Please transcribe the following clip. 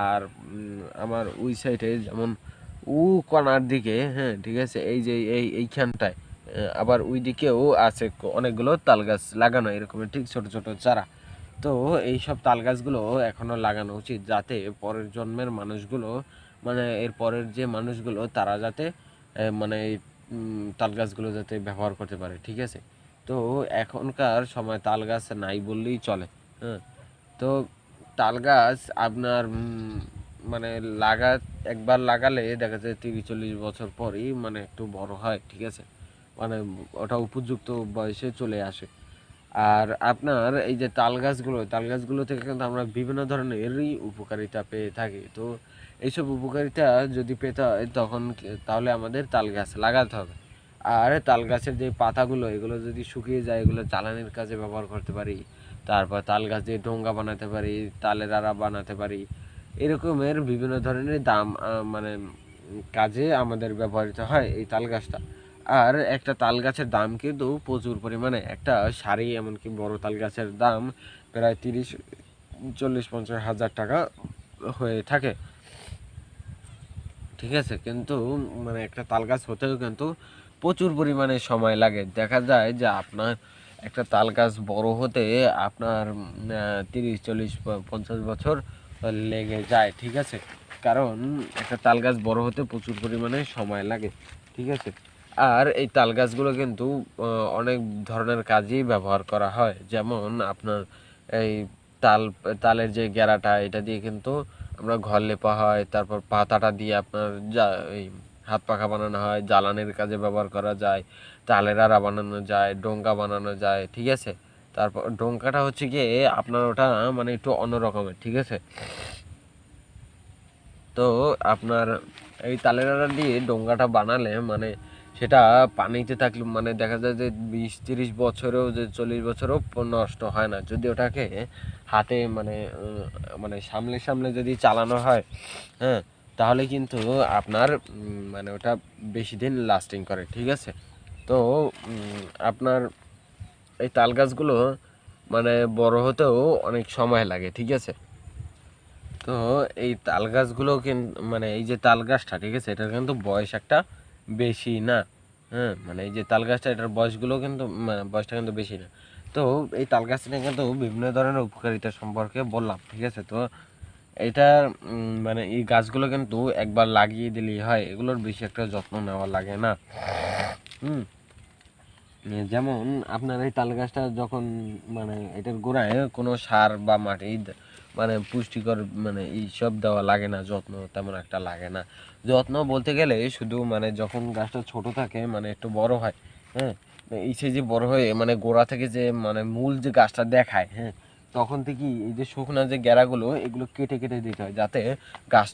আর আমার ওই সাইডে যেমন কণার দিকে, হ্যাঁ ঠিক আছে, এই যে এইখানটায় আবার ওই দিকেও আছে অনেকগুলো তাল গাছ লাগানো এরকমের ঠিক ছোট ছোট চারা। তো এই সব তাল গাছগুলো এখনো লাগানো উচিত, যাতে পরের জন্মের মানুষগুলো, মানে এর পরের যে মানুষগুলো তারা যাতে মানে এই তাল গাছগুলো যাতে ব্যবহার করতে পারে, ঠিক আছে। তো এখনকার সময় তাল গাছ নাই বললেই চলে। হ্যাঁ, তো তাল গাছ আপনার মানে লাগা একবার লাগালে দেখা যায় 30-40 বছর পরই মানে একটু বড় হয়, ঠিক আছে, মানে ওটা উপযুক্ত বয়সে চলে আসে। আর আপনার এই যে তাল গাছগুলো থেকে কিন্তু আমরা বিভিন্ন ধরনেরই উপকারিতা পেয়ে থাকি। তো এইসব উপকারিতা যদি পেতে হয় তখন তাহলে আমাদের তাল গাছ লাগাতে হবে। আর তাল গাছের যে পাতাগুলো এগুলো যদি শুকিয়ে যায় এগুলো জ্বালানির কাজে ব্যবহার করতে পারি। তারপর তাল গাছ দিয়ে ডোঙ্গা বানাতে পারি, তালের আড়া বানাতে পারি, এরকমের বিভিন্ন ধরনের মানে কাজে আমাদের ব্যবহৃত হয় এই তাল গাছটা। আর একটা তাল গাছের দাম কিন্তু প্রচুর পরিমাণে, একটা সারি এমনকি বড় তাল গাছের দাম প্রায় 30-40-50 হাজার টাকা হয়ে থাকে, ঠিক আছে। কিন্তু মানে একটা তাল গাছ হতেও কিন্তু প্রচুর পরিমাণে সময় লাগে। দেখা যায় যে আপনার একটা তাল গাছ বড় হতে আপনার 30-40-50 বছর লেগে যায়, ঠিক আছে। কারণ একটা তাল গাছ বড় হতে প্রচুর পরিমাণে সময় লাগে, ঠিক আছে। আর এই তাল গাছগুলো কিন্তু অনেক ধরনের কাজেই ব্যবহার করা হয়। যেমন আপনার এই তাল তালের যে গ্যারাটা এটা দিয়ে কিন্তু আমরা ঘর লেপা হয়, তারপর পাতাটা দিয়ে আপনার এই হাত পাখা বানানো হয়, জ্বালানির কাজে ব্যবহার করা যায়, তালের আড়া বানানো যায়, ডোঙ্গা বানানো যায়, ঠিক আছে। তারপর ডোঙ্গাটা হচ্ছে গিয়ে আপনার ওটা মানে একটু অন্য রকমের, ঠিক আছে। তো আপনার এই তালের আড়া দিয়ে ডোঙ্গাটা বানালে মানে সেটা পানিতে থাকলে মানে দেখা যায় যে 20-30 বছরেও, যে 40 বছরেও নষ্ট হয় না, যদি ওটাকে হাতে মানে মানে সামলে সামলে যদি চালানো হয়, হ্যাঁ, তাহলে কিন্তু আপনার মানে ওটা বেশি দিন লাস্টিং করে, ঠিক আছে। তো আপনার এই তাল গাছগুলো মানে বড় হতেও অনেক সময় লাগে, ঠিক আছে। তো এই তাল গাছগুলো কিন্তু মানে এই যে তাল গাছটা, ঠিক আছে, এটার কিন্তু বয়স একটা বেশি না। হ্যাঁ, মানে এই যে তাল গাছটা এটার বয়সগুলো কিন্তু বয়সটা কিন্তু বেশি না। তো এই তাল গাছটা কিন্তু বিভিন্ন ধরনের উপকারিতা সম্পর্কে বললাম, ঠিক আছে। তো এটা মানে এই গাছগুলো কিন্তু একবার লাগিয়ে দিলেই হয়, এগুলোর বেশি একটা যত্ন নেওয়া লাগে না। হুম, যেমন আপনার এই তাল গাছটা যখন মানে এটার গোড়ায় কোনো সার বা মাটি মানে পুষ্টিকর মানে এইসব দেওয়া লাগে না, যত্ন তেমন একটা লাগে না। যত্ন বলতে গেলে শুধু মানে যখন গাছটা ছোট থাকে মানে একটু বড় হয়, হ্যাঁ, এই সে যে বড় হয়ে মানে গোড়া থেকে যে মানে মূল যে গাছটা দেখায়, হ্যাঁ, তখন থেকে এই যে শুকনা যে গ্যারাগুলো এগুলো কেটে কেটে দিতে হয়, যাতে গাছ